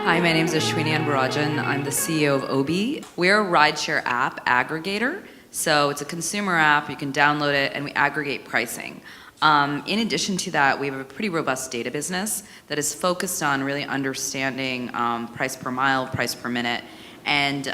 Hi, my name is Ashwini Anburajan. I'm the CEO of Obi. We're a rideshare app aggregator. So it's a consumer app, you can download it, and we aggregate pricing. In addition to that, we have a pretty robust data business that is focused on really understanding price per mile, price per minute, and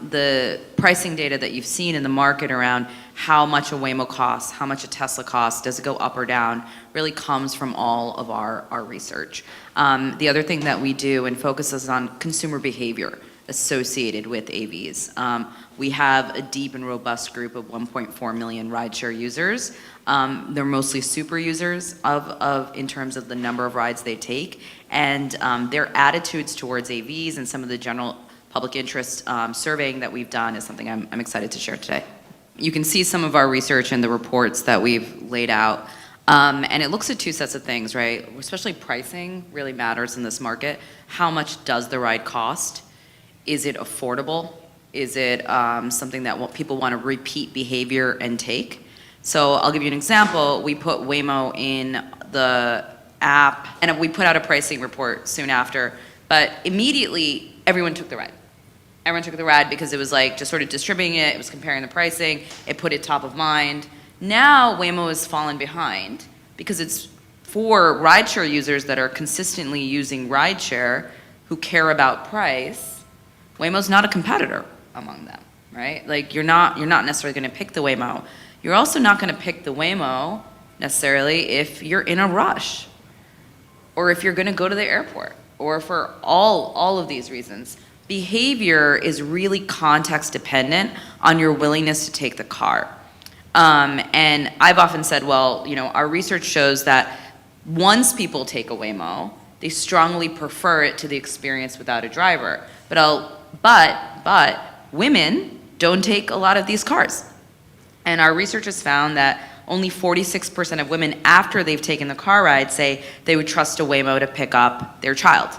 the pricing data that you've seen in the market around how much a Waymo costs, how much a Tesla costs, does it go up or down, really comes from all of our research. The other thing that we do and focuses on consumer behavior associated with AVs. We have a deep and robust group of 1.4 million rideshare users. They're mostly super users in terms of the number of rides they take, and their attitudes towards AVs and some of the general public interest surveying that we've done is something I'm excited to share today. You can see some of our research in the reports that we've laid out. And it looks at two sets of things, right? Especially pricing really matters in this market. How much does the ride cost? Is it affordable? Is it something that people want to repeat behavior and take? So I'll give you an example. We put Waymo in the app, and we put out a pricing report soon after, but immediately everyone took the ride. Everyone took the ride because it was like just sort of distributing it, it was comparing the pricing, it put it top of mind. Now Waymo has fallen behind because it's for rideshare users that are consistently using rideshare who care about price. Waymo's not a competitor among them, right? Like you're not necessarily going to pick the Waymo. You're also not going to pick the Waymo necessarily if you're in a rush or if you're going to go to the airport or for all of these reasons. Behavior is really context dependent on your willingness to take the car. And I've often said, well, you know, our research shows that once people take a Waymo, they strongly prefer it to the experience without a driver. But women don't take a lot of these cars. And our research has found that only 46% of women after they've taken the car ride say they would trust a Waymo to pick up their child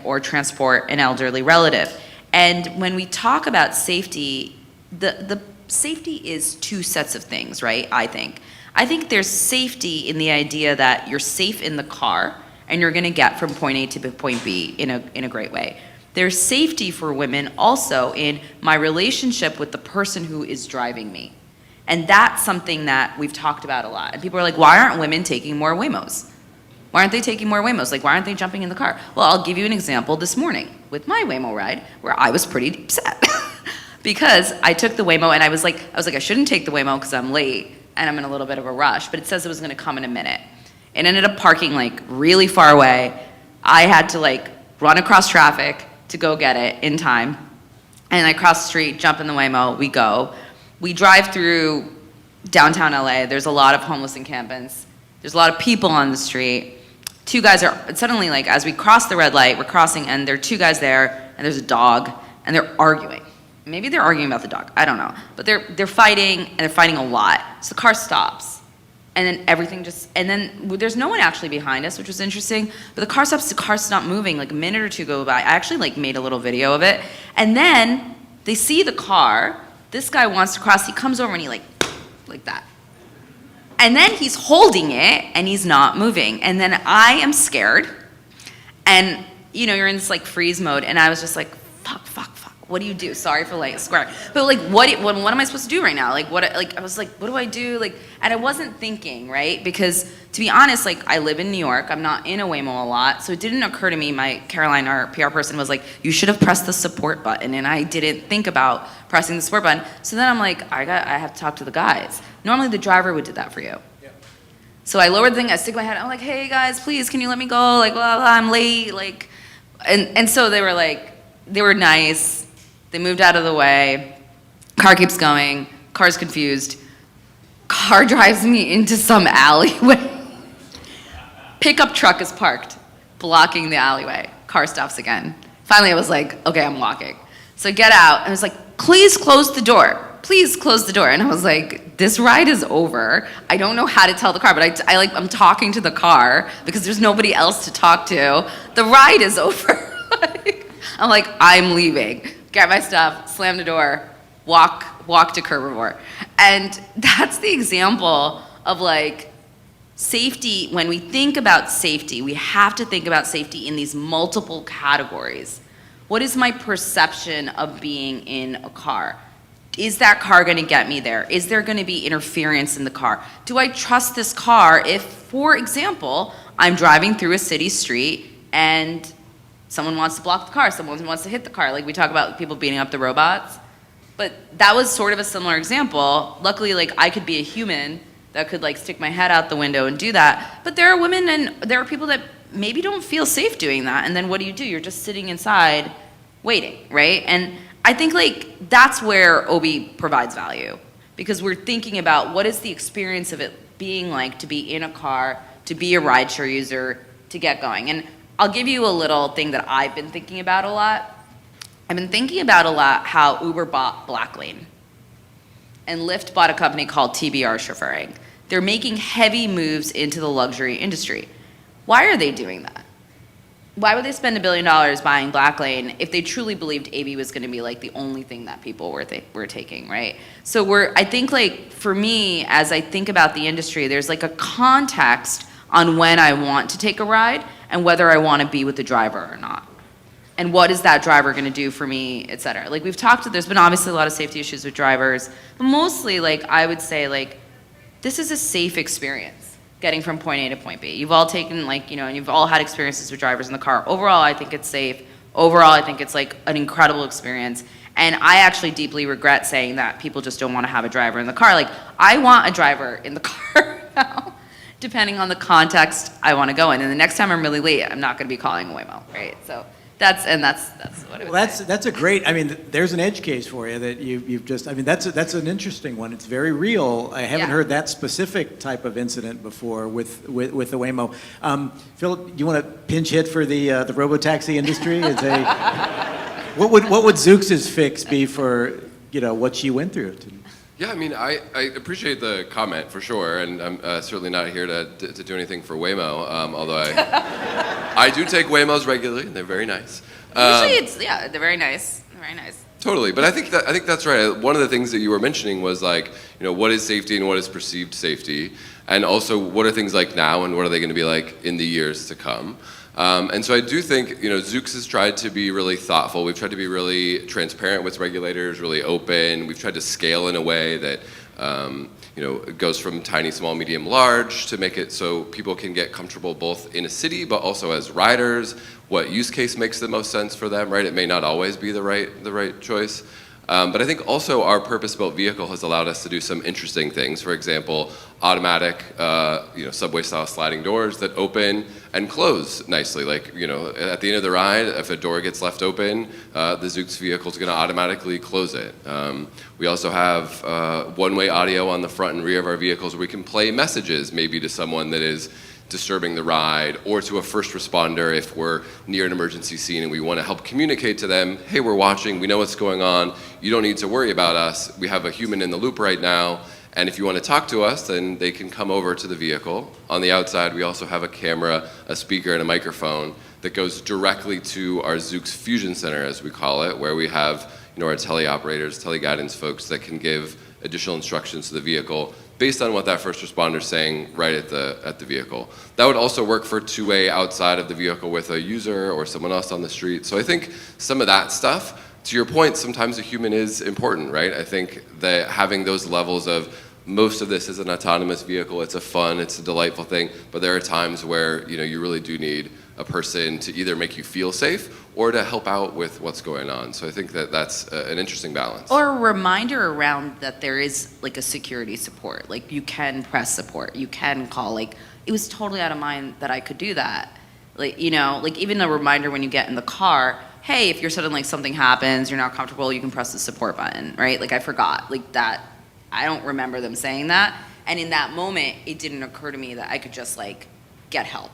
or transport an elderly relative. And when we talk about safety, the safety is two sets of things, right? I think there's safety in the idea that you're safe in the car and you're going to get from point A to point B in a great way. There's safety for women also in my relationship with the person who is driving me. And that's something that we've talked about a lot. And people are like, why aren't women taking more Waymos? Why aren't they taking more Waymos? Like, why aren't they jumping in the car? Well, I'll give you an example this morning with my Waymo ride where I was pretty upset because I took the Waymo and I was like, I shouldn't take the Waymo because I'm late and I'm in a little bit of a rush, but it says it was going to come in a minute. It ended up parking like really far away. I had to like run across traffic to go get it in time. And I cross the street, jump in the Waymo, we go. We drive through downtown LA. There's a lot of homeless encampments. There's a lot of people on the street. Two guys are suddenly like, as we cross the red light, we're crossing and there are two guys there and there's a dog and they're arguing. Maybe they're arguing about the dog, I don't know. But they're fighting and they're fighting a lot. So the car stops and then and then there's no one actually behind us, which was interesting. But the car stopped moving, like a minute or two go by. I actually like made a little video of it. And then they see the car, this guy wants to cross, he comes over and he like that. And then he's holding it and he's not moving. And then I am scared. And you know, you're in this like freeze mode and I was just like, fuck. What do you do? Sorry for like square. But like what am I supposed to do right now? Like I was like, what do I do? Like, and I wasn't thinking, right? Because to be honest, like I live in New York. I'm not in a Waymo a lot. So it didn't occur to me, Caroline, our PR person, was like, you should have pressed the support button. And I didn't think about pressing the support button. So then I'm like, I have to talk to the guys. Normally the driver would do that for you. Yeah. So I lowered the thing, I stick my head, I'm like, hey guys, please, can you let me go? Like, blah, blah, I'm late. Like, and so they were nice. They moved out of the way. Car keeps going. Car's confused. Car drives me into some alleyway. Pickup truck is parked, blocking the alleyway. Car stops again. Finally, I was like, okay, I'm walking. So I get out, and I was like, please close the door. Please close the door. And I was like, this ride is over. I don't know how to tell the car, but I'm talking to the car because there's nobody else to talk to. The ride is over. I'm like, I'm leaving. Get my stuff, slam the door, walk to Curbivore. And that's the example of like safety, when we think about safety, we have to think about safety in these multiple categories. What is my perception of being in a car? Is that car going to get me there? Is there going to be interference in the car? Do I trust this car if, for example, I'm driving through a city street and someone wants to block the car, someone wants to hit the car, like we talk about people beating up the robots? But that was sort of a similar example. Luckily, like, I could be a human that could like stick my head out the window and do that. But there are women and there are people that maybe don't feel safe doing that. And then what do? You're just sitting inside waiting, right? And I think like that's where OB provides value, because we're thinking about what is the experience of it being like to be in a car, to be a rideshare user, to get going. And I'll give you a little thing that I've been thinking about a lot. I've been thinking about a lot how Uber bought Black Lane and Lyft bought a company called TBR Chauffeuring. They're making heavy moves into the luxury industry. Why are they doing that? Why would they spend $1 billion buying Black Lane if they truly believed AB was going to be like the only thing that people were taking, right? So I think like for me, as I think about the industry, there's like a context on when I want to take a ride and whether I want to be with the driver or not. And what is that driver going to do for me, et cetera. Like we've talked, there's been obviously a lot of safety issues with drivers, but mostly like I would say like this is a safe experience getting from point A to point B. You've all taken like, you know, and you've all had experiences with drivers in the car. Overall, I think it's safe. Overall, I think it's like an incredible experience. And I actually deeply regret saying that people just don't want to have a driver in the car. Like I want a driver in the car now, depending on the context I want to go in. And the next time I'm really late, I'm not going to be calling a Waymo, right? So that's what it was. That's a great. I mean, there's an edge case for you that you've just. I mean, that's an interesting one. It's very real. I haven't heard that specific type of incident before with the Waymo. Phillip, do you want to pinch hit for the robotaxi industry? It's what would Zoox's fix be for what she went through? Yeah, I mean, I appreciate the comment for sure, and I'm certainly not here to do anything for Waymo, although I do take Waymos regularly, and they're very nice. Usually they're very nice, very nice. Totally, but I think that's right. One of the things that you were mentioning was like, what is safety and what is perceived safety, and also what are things like now and what are they going to be like in the years to come. And so I do think, Zoox has tried to be really thoughtful. We've tried to be really transparent with regulators, really open. We've tried to scale in a way that, it goes from tiny, small, medium, large to make it so people can get comfortable both in a city, but also as riders. What use case makes the most sense for them, right? It may not always be the right choice. But I think also our purpose-built vehicle has allowed us to do some interesting things. For example, automatic, subway-style sliding doors that open and close nicely. Like, at the end of the ride, if a door gets left open, the Zoox vehicle is going to automatically close it. We also have one-way audio on the front and rear of our vehicles where we can play messages maybe to someone that is disturbing the ride, or to a first responder if we're near an emergency scene and we want to help communicate to them, hey, we're watching, we know what's going on, you don't need to worry about us, we have a human in the loop right now, and if you want to talk to us, then they can come over to the vehicle. On the outside, we also have a camera, a speaker, and a microphone that goes directly to our Zoox Fusion Center, as we call it, where we have our teleoperators, teleguidance folks that can give additional instructions to the vehicle based on what that first responder is saying right at the vehicle. That would also work for two-way outside of the vehicle with a user or someone else on the street. So I think some of that stuff, to your point, sometimes a human is important, right? I think that having those levels of most of this is an autonomous vehicle, it's a delightful thing, but there are times where you really do need a person to either make you feel safe or to help out with what's going on. So I think that that's an interesting balance. Or a reminder around that there is like a security support. Like you can press support, you can call. Like it was totally out of mind that I could do that. Like like even a reminder when you get in the car, hey, if you're suddenly something happens, you're not comfortable, you can press the support button, right? Like I forgot, like that. I don't remember them saying that. And in that moment, it didn't occur to me that I could just like get help.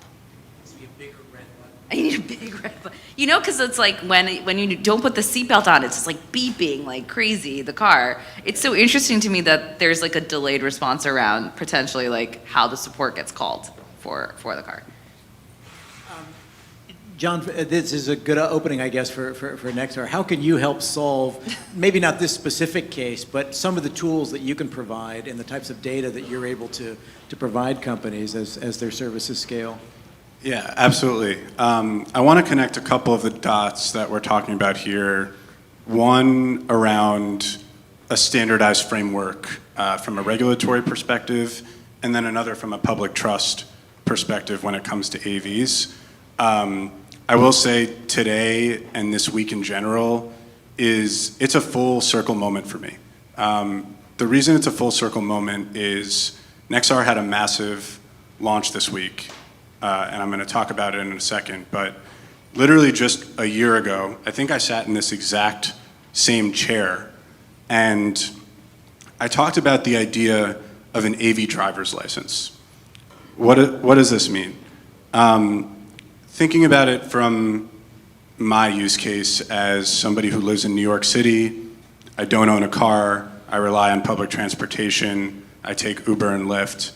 I need a big red button. Because it's like when you don't put the seatbelt on, it's just like beeping like crazy, the car. It's so interesting to me that there's like a delayed response around potentially like how the support gets called for the car. John, this is a good opening, I guess, for Nexar. How can you help solve, maybe not this specific case, but some of the tools that you can provide and the types of data that you're able to provide companies as their services scale? Yeah, absolutely. I want to connect a couple of the dots that we're talking about here. One around a standardized framework from a regulatory perspective, and then another from a public trust perspective when it comes to AVs. I will say today and this week in general it's a full circle moment for me. The reason it's a full circle moment is Nexar had a massive launch this week, and I'm going to talk about it in a second, but literally just a year ago, I think I sat in this exact same chair, and I talked about the idea of an AV driver's license. What does this mean? Thinking about it from my use case as somebody who lives in New York City, I don't own a car, I rely on public transportation, I take Uber and Lyft.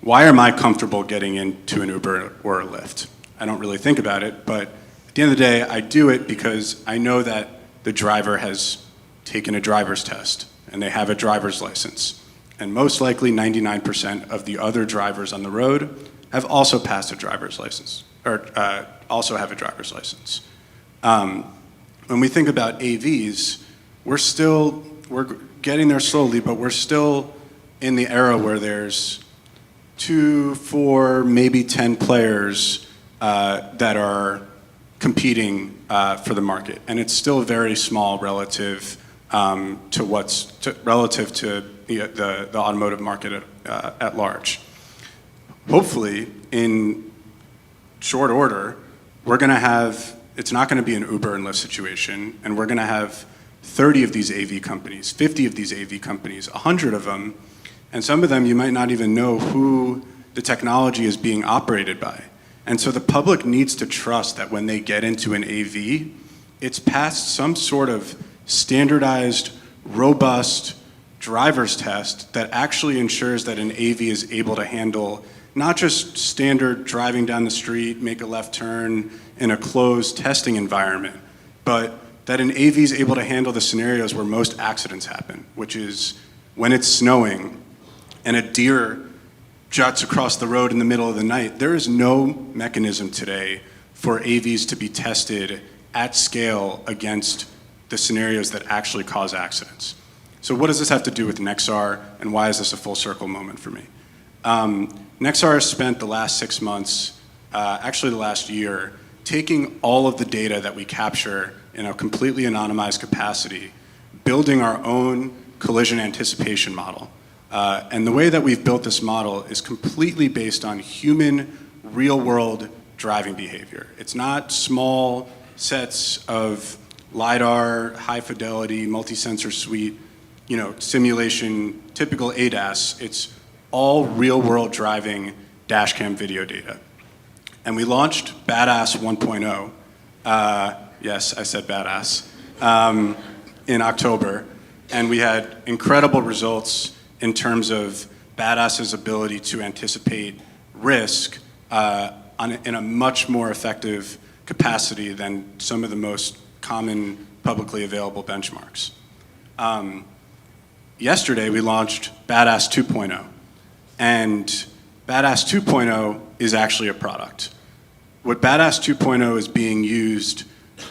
Why am I comfortable getting into an Uber or a Lyft? I don't really think about it, but at the end of the day, I do it because I know that the driver has taken a driver's test and they have a driver's license. And most likely 99% of the other drivers on the road have also passed a driver's license, or also have a driver's license. When we think about AVs, we're getting there slowly, but we're still in the era where there's 2, 4, maybe 10 players that are competing for the market, and it's still very small relative to the automotive market at large. Hopefully, in short order, it's not going to be an Uber and Lyft situation, and we're going to have 30 of these AV companies, 50 of these AV companies, 100 of them, and some of them you might not even know who the technology is being operated by. And so the public needs to trust that when they get into an AV, it's passed some sort of standardized, robust driver's test that actually ensures that an AV is able to handle not just standard driving down the street, make a left turn in a closed testing environment, but that an AV is able to handle the scenarios where most accidents happen, which is when it's snowing and a deer juts across the road in the middle of the night. There is no mechanism today for AVs to be tested at scale against the scenarios that actually cause accidents. So what does this have to do with Nexar, and why is this a full circle moment for me? Nexar has spent the last 6 months, actually the last year, taking all of the data that we capture in a completely anonymized capacity, building our own collision anticipation model. And the way that we've built this model is completely based on human, real-world driving behavior. It's not small sets of LiDAR, high-fidelity, multi-sensor suite, simulation, typical ADAS. It's all real-world driving dashcam video data. And we launched Badass 1.0, yes, I said badass, in October. And we had incredible results in terms of Badass's ability to anticipate risk in a much more effective capacity than some of the most common publicly available benchmarks. Yesterday, we launched Badass 2.0. And Badass 2.0 is actually a product. What Badass 2.0 is being used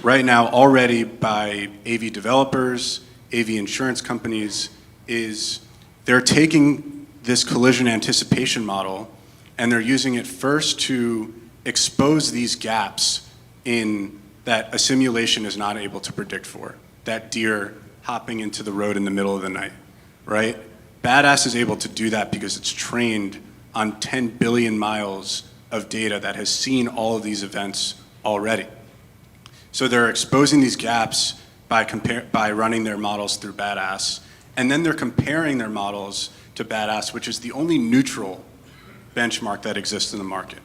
right now already by AV developers, AV insurance companies, is they're taking this collision anticipation model and they're using it first to expose these gaps in that a simulation is not able to predict for. That deer hopping into the road in the middle of the night, right? Badass is able to do that because it's trained on 10 billion miles of data that has seen all of these events already. So they're exposing these gaps by running their models through Badass, and then they're comparing their models to Badass, which is the only neutral benchmark that exists in the market.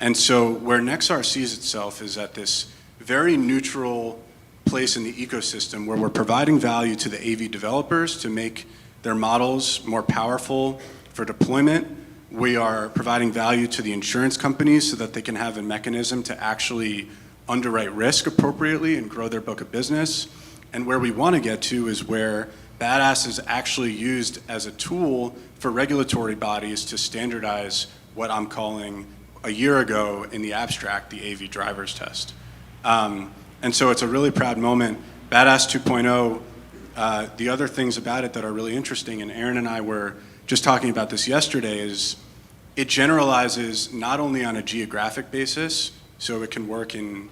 And so where Nexar sees itself is at this very neutral place in the ecosystem where we're providing value to the AV developers to make their models more powerful for deployment. We are providing value to the insurance companies so that they can have a mechanism to actually underwrite risk appropriately and grow their book of business. And where we want to get to is where Badass is actually used as a tool for regulatory bodies to standardize what I'm calling a year ago in the abstract, the AV driver's test. And so it's a really proud moment. Badass 2.0, the other things about it that are really interesting, and Aaron and I were just talking about this yesterday, is it generalizes not only on a geographic basis, so it can work in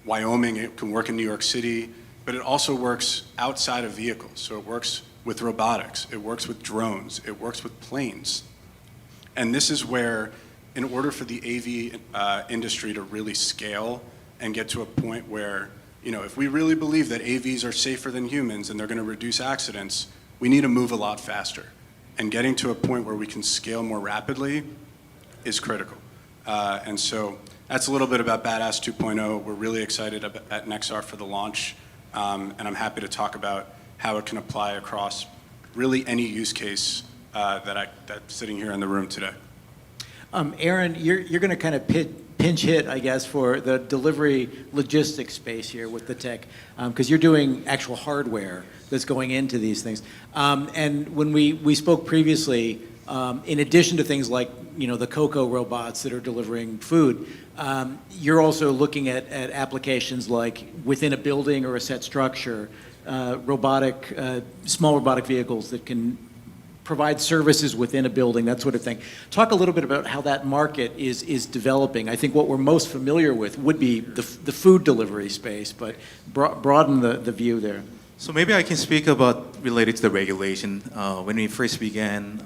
Wyoming, it can work in New York City, but it also works outside of vehicles. So it works with robotics, it works with drones, it works with planes. And this is where, in order for the AV industry to really scale and get to a point where, if we really believe that AVs are safer than humans and they're going to reduce accidents, we need to move a lot faster. And getting to a point where we can scale more rapidly is critical. And so that's a little bit about Badass 2.0. We're really excited at Nexar for the launch. And I'm happy to talk about how it can apply across really any use case that's sitting here in the room today. Aaron, you're going to kind of pinch hit, I guess, for the delivery logistics space here with the tech, because you're doing actual hardware that's going into these things. And when we spoke previously, in addition to things like the Coco robots that are delivering food, you're also looking at applications like within a building or a set structure, small robotic vehicles that can provide services within a building, that sort of thing. Talk a little bit about how that market is developing. I think what we're most familiar with would be the food delivery space, but broaden the view there. So maybe I can speak about related to the regulation. When we first began,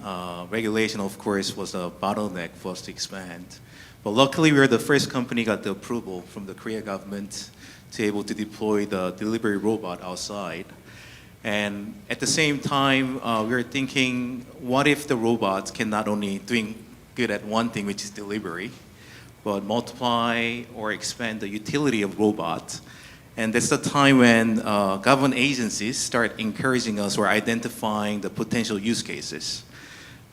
regulation, of course, was a bottleneck for us to expand. But luckily, we were the first company got the approval from the Korea government to able to deploy the delivery robot outside. And at the same time, we were thinking, what if the robots can not only doing good at one thing, which is delivery, but multiply or expand the utility of robots. And that's the time when government agencies start encouraging us or identifying the potential use cases.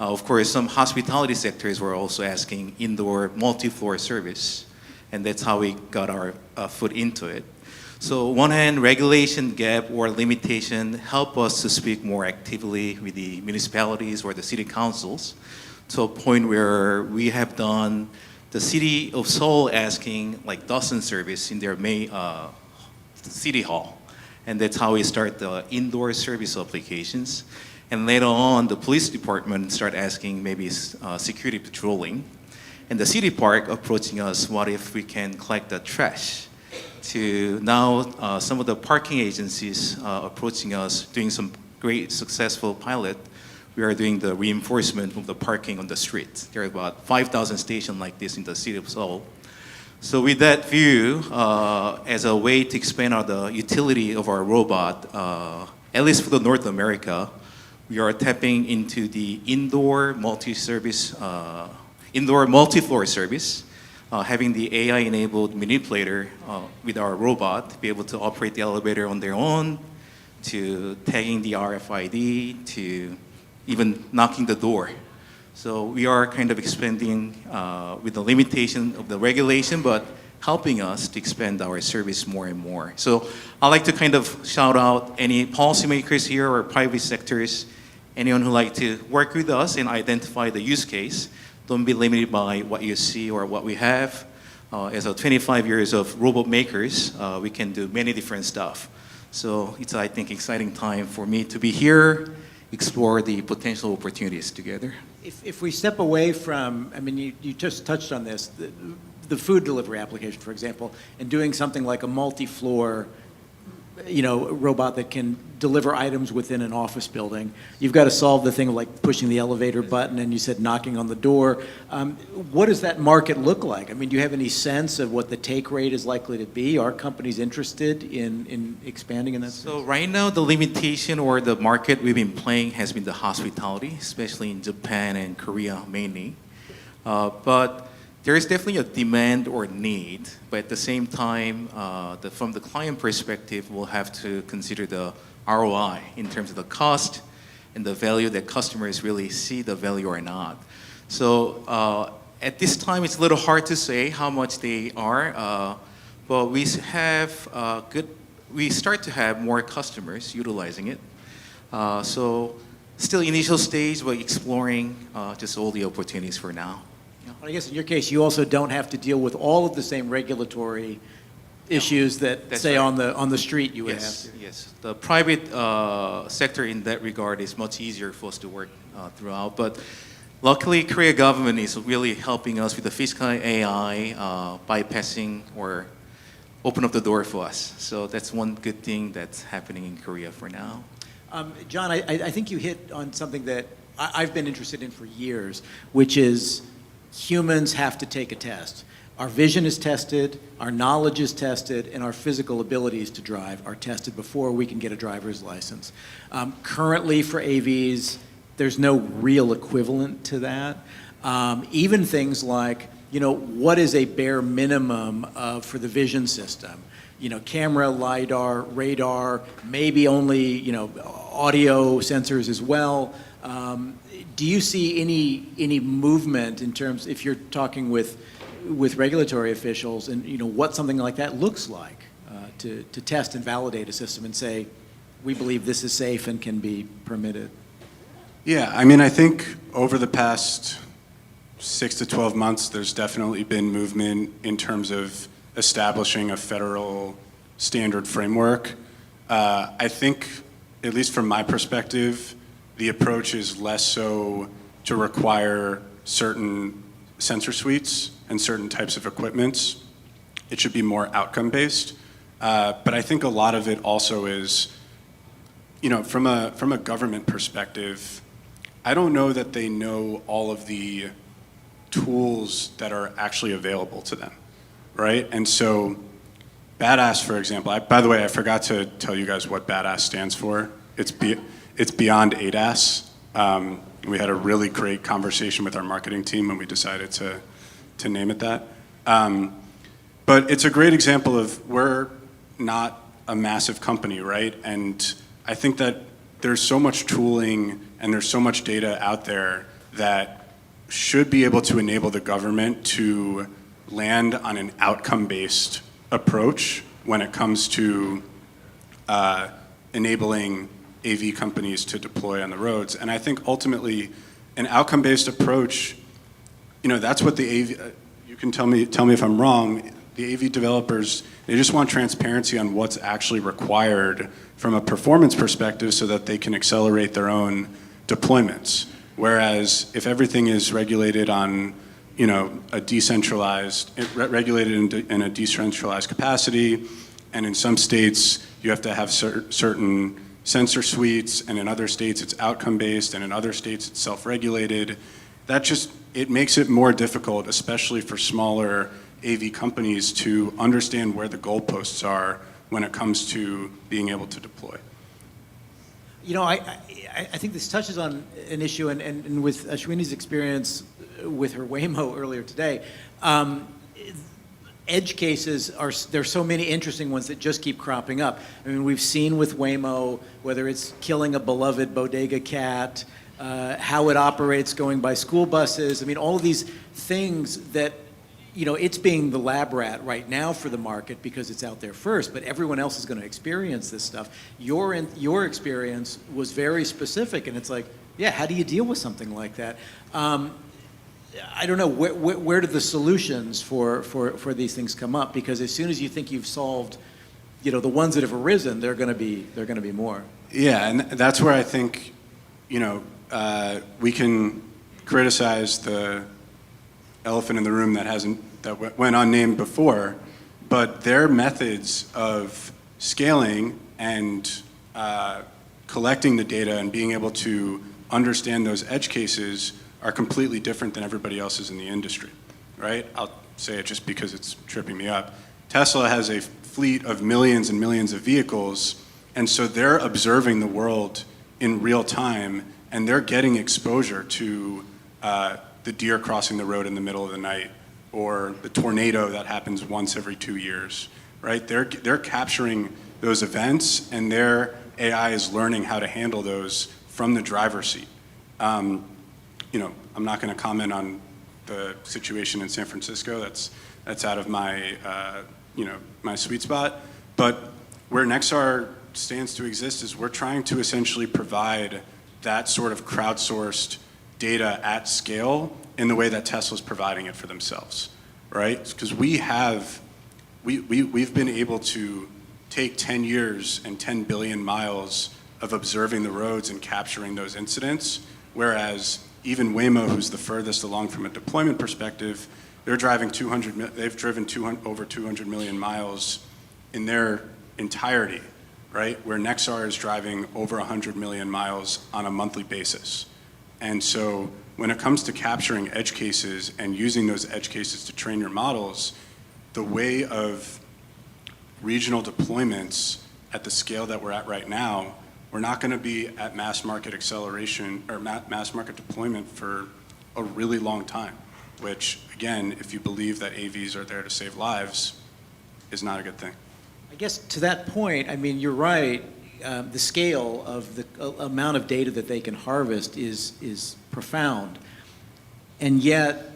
Of course, some hospitality sectors were also asking indoor multi-floor service, and that's how we got our foot into it. So one hand, regulation gap or limitation help us to speak more actively with the municipalities or the city councils to a point where we have done the city of Seoul asking like dozen service in their main city hall. And that's how we start the indoor service applications. And later on, the police department start asking maybe security patrolling. And the city park approaching us, what if we can collect the trash? To now, some of the parking agencies approaching us, doing some great successful pilot. We are doing the reinforcement of the parking on the street. There are about 5,000 stations like this in the city of Seoul. So with that view, as a way to expand the utility of our robot, at least for the North America, we are tapping into the indoor multi-floor service, having the AI-enabled manipulator with our robot to be able to operate the elevator on their own, to tagging the RFID, to even knocking the door. So we are kind of expanding with the limitation of the regulation, but helping us to expand our service more and more. So I'd like to kind of shout out any policymakers here or private sectors, anyone who like to work with us and identify the use case. Don't be limited by what you see or what we have. As a 25 years of robot makers, we can do many different stuff. So it's, I think, exciting time for me to be here, explore the potential opportunities together. If we step away from, I mean, you just touched on this, the food delivery application, for example, and doing something like a multi-floor, robot that can deliver items within an office building. You've got to solve the thing of like pushing the elevator button, and you said knocking on the door. What does that market look like? I mean, do you have any sense of what the take rate is likely to be? Are companies interested in expanding in that space? So right now, the limitation or the market we've been playing has been the hospitality, especially in Japan and Korea mainly. But there is definitely a demand or need, but at the same time, from the client perspective, we'll have to consider the ROI in terms of the cost and the value that customers really see the value or not. So at this time, it's a little hard to say how much they are, But we start to have more customers utilizing it. So still initial stage, but exploring just all the opportunities for now. I guess in your case, you also don't have to deal with all of the same regulatory issues that, That's say, right. on the street you would Yes, have to. yes. The private sector in that regard is much easier for us to work throughout. But luckily, Korea government is really helping us with the fiscal AI, bypassing or open up the door for us. So that's one good thing that's happening in Korea for now. John, I think you hit on something that I've been interested in for years, which is humans have to take a test. Our vision is tested, our knowledge is tested, and our physical abilities to drive are tested before we can get a driver's license. Currently for AVs, there's no real equivalent to that. Even things like, what is a bare minimum for the vision system? Camera, LiDAR, radar, maybe only, audio sensors as well. Do you see any movement in terms, if you're talking with regulatory officials, and what something like that looks like to test and validate a system and say, we believe this is safe and can be permitted? Yeah, I think over the past 6 to 12 months, there's definitely been movement in terms of establishing a federal standard framework. I think, at least from my perspective, the approach is less so to require certain sensor suites and certain types of equipments. It should be more outcome-based. But I think a lot of it also is, from a government perspective, I don't know that they know all of the tools that are actually available to them, right? And so BADAS, for example, by the way, I forgot to tell you guys what BADAS stands for. It's beyond ADAS. We had a really great conversation with our marketing team when we decided to name it that. But it's a great example of we're not a massive company, right? And I think that there's so much tooling and there's so much data out there that should be able to enable the government to land on an outcome-based approach when it comes to enabling AV companies to deploy on the roads. And I think ultimately an outcome-based approach, that's what the AV, you can tell me if I'm wrong, the AV developers, they just want transparency on what's actually required from a performance perspective so that they can accelerate their own deployments. Whereas if everything is regulated on, regulated in a decentralized capacity, and in some states you have to have certain sensor suites, and in other states it's outcome-based, and in other states it's self-regulated, it makes it more difficult, especially for smaller AV companies, to understand where the goalposts are when it comes to being able to deploy. I think this touches on an issue, and with Ashwini's experience with her Waymo earlier today, edge cases there's so many interesting ones that just keep cropping up. We've seen with Waymo, whether it's killing a beloved bodega cat, how it operates going by school buses. All of these things that, it's being the lab rat right now for the market because it's out there first, but everyone else is going to experience this stuff. Your experience was very specific, and it's like, yeah, how do you deal with something like that? I don't know, where do the solutions for these things come up? Because as soon as you think you've solved, the ones that have arisen, they're going to be more. Yeah, and that's where I think, we can criticize the elephant in the room that went unnamed before, but their methods of scaling and collecting the data and being able to understand those edge cases are completely different than everybody else's in the industry, right? I'll say it just because it's tripping me up. Tesla has a fleet of millions and millions of vehicles, and so they're observing the world in real time, and they're getting exposure to the deer crossing the road in the middle of the night, or the tornado that happens once every 2 years, right? They're capturing those events, and their AI is learning how to handle those from the driver's seat. I'm not going to comment on the situation in San Francisco. That's out of my my sweet spot. But where Nexar stands to exist is we're trying to essentially provide that sort of crowdsourced data at scale in the way that Tesla's providing it for themselves, right? Because we've been able to take 10 years and 10 billion miles of observing the roads and capturing those incidents, whereas even Waymo, who's the furthest along from a deployment perspective, they've driven over 200 million miles in their entirety, right? Where Nexar is driving over 100 million miles on a monthly basis. And so when it comes to capturing edge cases and using those edge cases to train your models, the way of regional deployments at the scale that we're at right now, we're not going to be at mass market acceleration or mass market deployment for a really long time, which, again, if you believe that AVs are there to save lives, is not a good thing. I guess to that point, I mean, you're right. The scale of the amount of data that they can harvest is profound. And yet,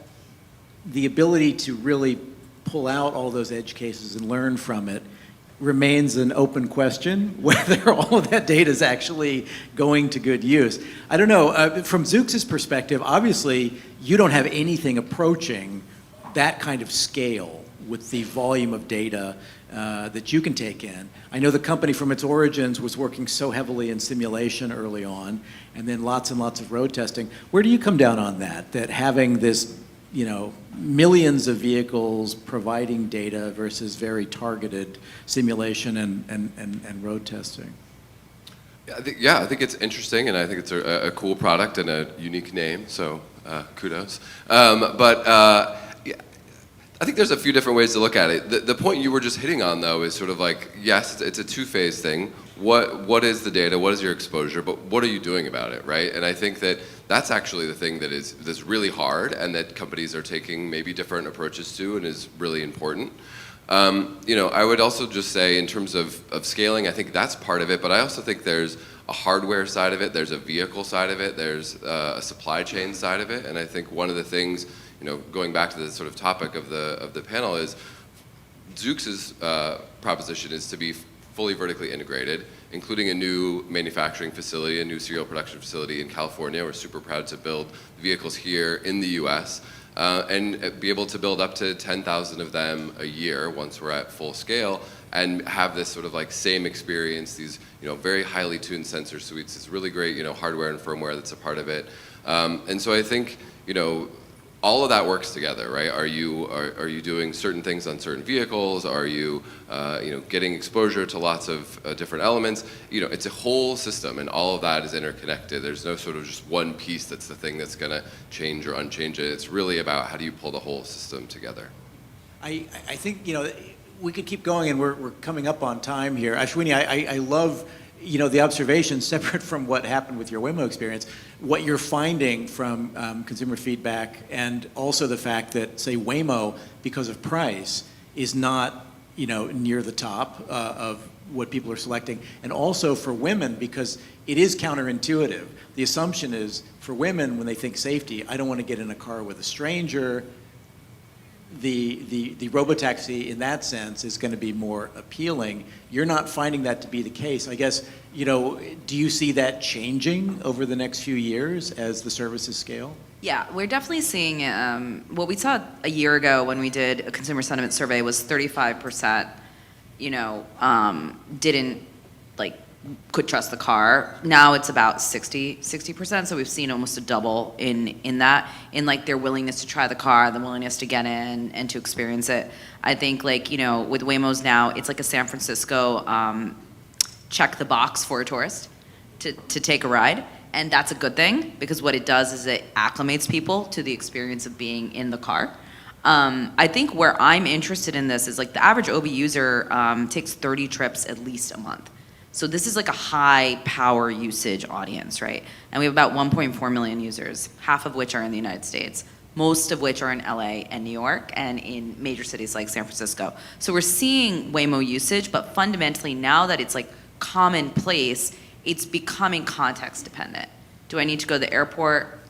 the ability to really pull out all those edge cases and learn from it remains an open question, whether all of that data is actually going to good use. I don't know. From Zoox's perspective, obviously, you don't have anything approaching that kind of scale with the volume of data that you can take in. I know the company from its origins was working so heavily in simulation early on, and then lots and lots of road testing. Where do you come down on that having this, millions of vehicles providing data versus very targeted simulation and road testing? I think it's interesting, and I think it's a cool product and a unique name, so kudos. I think there's a few different ways to look at it. The point you were just hitting on, though, is sort of like, yes, it's a two-phase thing. What is the data? What is your exposure? But what are you doing about it, right? And I think that's actually the thing that's really hard, and that companies are taking maybe different approaches to, and is really important. I would also just say, in terms of scaling, I think that's part of it. But I also think there's a hardware side of it. There's a vehicle side of it. There's a supply chain side of it. And I think one of the things, going back to the sort of topic of the panel, is Zoox's proposition is to be fully vertically integrated, including a new manufacturing facility, a new serial production facility in California. We're super proud to build vehicles here in the US and be able to build up to 10,000 of them a year once we're at full scale, and have this sort of like same experience, these very highly tuned sensor suites, this really great hardware and firmware that's a part of it. And so I think all of that works together, right? Are you doing certain things on certain vehicles? Are you getting exposure to lots of different elements? It's a whole system, and all of that is interconnected. There's no sort of just one piece that's the thing that's going to change or unchange it. It's really about how do you pull the whole system together. I think we could keep going, and we're coming up on time here. Ashwini, I love the observation, separate from what happened with your Waymo experience, what you're finding from consumer feedback, and also the fact that, say, Waymo, because of price, is not near the top of what people are selecting, and also for women, because it is counterintuitive. The assumption is, for women, when they think safety, I don't want to get in a car with a stranger. The robotaxi, in that sense, is going to be more appealing. You're not finding that to be the case. I guess, do you see that changing over the next few years as the services scale? Yeah, we're definitely seeing what we saw a year ago when we did a consumer sentiment survey was 35%, didn't could trust the car. Now it's about 60%. So we've seen almost a double in that, in their willingness to try the car, the willingness to get in and to experience it. I think with Waymo's now, it's like a San Francisco check the box for a tourist to take a ride. And that's a good thing, because what it does is it acclimates people to the experience of being in the car. I think where I'm interested in this is the average OB user takes 30 trips at least a month. So this is a high power usage audience, right? And we have about 1.4 million users, half of which are in the United States, most of which are in LA and New York and in major cities like San Francisco. So we're seeing Waymo usage, but fundamentally now that it's commonplace, it's becoming context dependent. Do I need to go to the airport?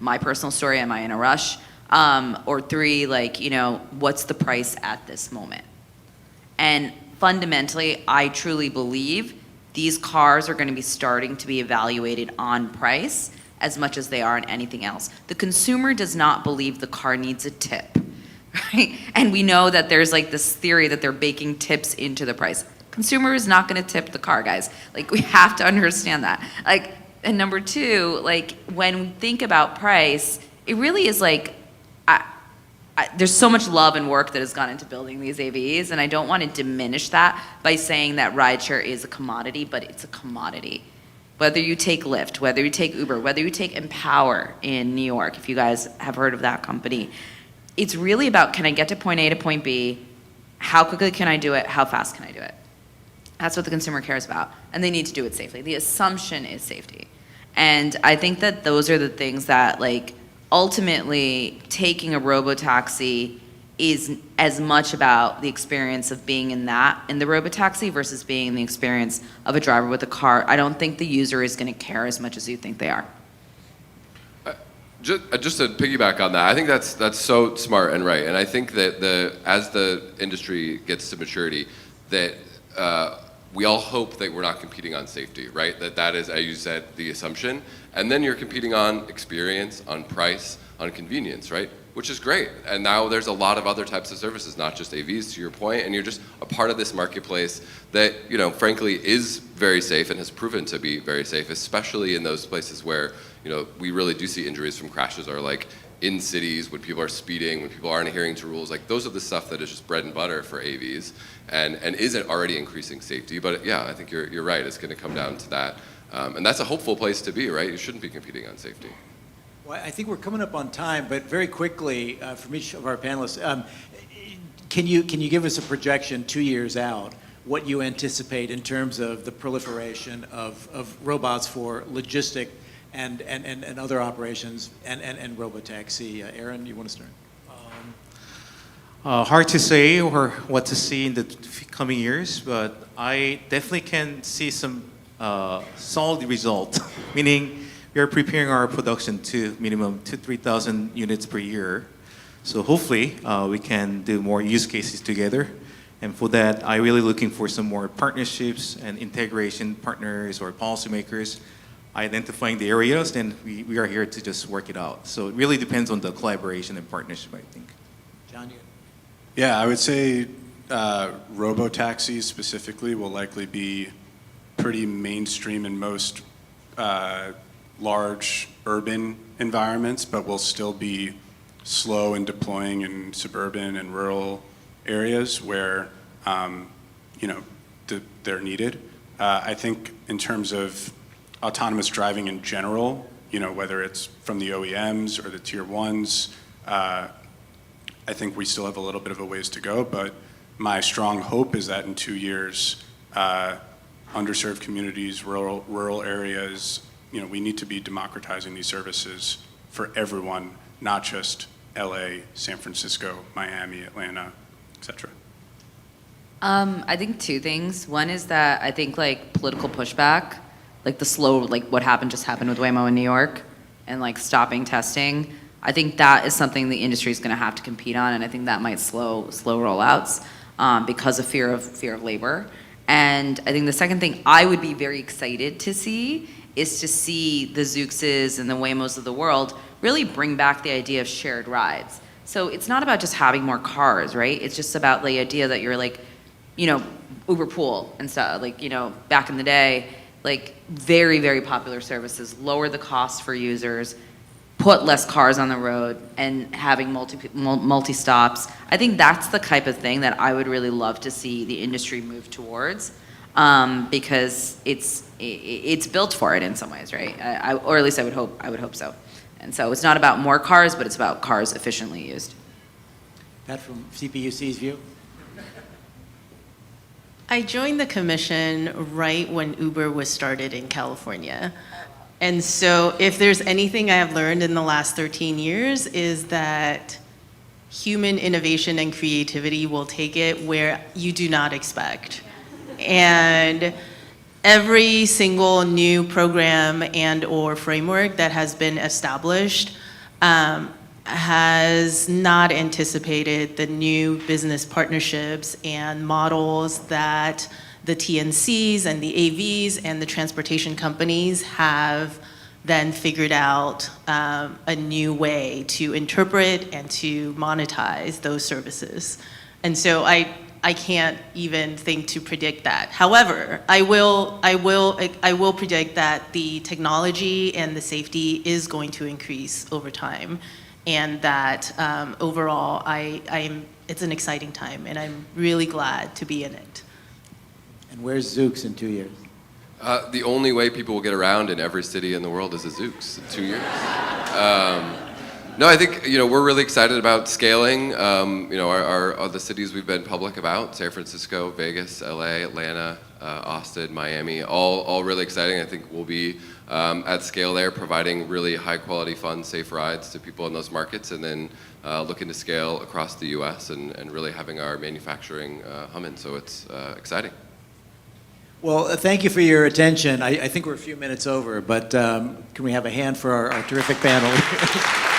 My personal story, am I in a rush? Or three, what's the price at this moment? And fundamentally, I truly believe these cars are going to be starting to be evaluated on price as much as they are on anything else. The consumer does not believe the car needs a tip, right? And we know that there's like this theory that they're baking tips into the price. Consumer is not going to tip the car, guys. Like, we have to understand that. Like, and number two, like, when we think about price, it really is like, there's so much love and work that has gone into building these AVs, and I don't want to diminish that by saying that rideshare is a commodity, but it's a commodity. Whether you take Lyft, whether you take Uber, whether you take Empower in New York, if you guys have heard of that company, it's really about, can I get to point A to point B? How quickly can I do it? How fast can I do it? That's what the consumer cares about, and they need to do it safely. The assumption is safety. And I think that those are the things that, like, ultimately taking a robotaxi is as much about the experience of being in the robotaxi versus being in the experience of a driver with a car. I don't think the user is going to care as much as you think they are. Just to piggyback on that, I think that's so smart and right. And I think that as the industry gets to maturity, that we all hope that we're not competing on safety, right? That is, as you said, the assumption. And then you're competing on experience, on price, on convenience, right? Which is great. And now there's a lot of other types of services, not just AVs, to your point, and you're just a part of this marketplace that, you know, frankly is very safe and has proven to be very safe, especially in those places where, you know, we really do see injuries from crashes, or like in cities when people are speeding, when people aren't adhering to rules. Like, those are the stuff that is just bread and butter for AVs, and isn't already increasing safety. But yeah, I think you're right. It's going to come down to that, and that's a hopeful place to be, right? You shouldn't be competing on safety. Well, I think we're coming up on time, but very quickly, from each of our panelists, can you give us a projection 2 years out, what you anticipate in terms of the proliferation of robots for logistic and other operations and robotaxi? Aaron, you want to start? Hard to say or what to see in the coming years, but I definitely can see some solid result, meaning we are preparing our production to minimum 3,000 units per year. So hopefully we can do more use cases together. And for that, I'm really looking for some more partnerships and integration partners or policymakers, identifying the areas, and we are here to just work it out. So it really depends on the collaboration and partnership, I think. John, you? Yeah, I would say robo-taxis specifically will likely be pretty mainstream in most large urban environments, but will still be slow in deploying in suburban and rural areas where they're needed. I think in terms of autonomous driving in general, whether it's from the OEMs or the tier ones, I think we still have a little bit of a ways to go, but my strong hope is that in 2 years, underserved communities, rural areas, we need to be democratizing these services for everyone, not just LA, San Francisco, Miami, Atlanta, et cetera. I think two things. One is that I think like political pushback, like the slow, like what just happened with Waymo in New York, and like stopping testing. I think that is something the industry is going to have to compete on, and I think that might slow rollouts because of fear of labor. And I think the second thing I would be very excited to see is to see the Zooxes and the Waymos of the world really bring back the idea of shared rides. So it's not about just having more cars, right? It's just about the idea that you're like, Uber Pool and stuff, like, back in the day, like very, very popular services, lower the cost for users, put less cars on the road, and having multi-stops. I think that's the type of thing that I would really love to see the industry move towards, because it's built for it in some ways, right? Or at least I would hope so. And so it's not about more cars, but it's about cars efficiently used. Pat, from CPUC's view? I joined the commission right when Uber was started in California. And so if there's anything I have learned in the last 13 years is that human innovation and creativity will take it where you do not expect. And every single new program and or framework that has been established has not anticipated the new business partnerships and models that the TNCs and the AVs and the transportation companies have then figured out a new way to interpret and to monetize those services. And so I can't even think to predict that. However, I will predict that the technology and the safety is going to increase over time, and that overall, it's an exciting time, and I'm really glad to be in it. And where's Zoox in 2 years? The only way people will get around in every city in the world is a Zoox in 2 years. No, I think we're really excited about scaling. Our the cities we've been public about: San Francisco, Vegas, LA, Atlanta, Austin, Miami, all really exciting. I think we'll be at scale there, providing really high quality, fun, safe rides to people in those markets, and then looking to scale across the U.S. and really having our manufacturing humming. So it's exciting. Well, thank you for your attention. I think we're a few minutes over, but can we have a hand for our terrific panel?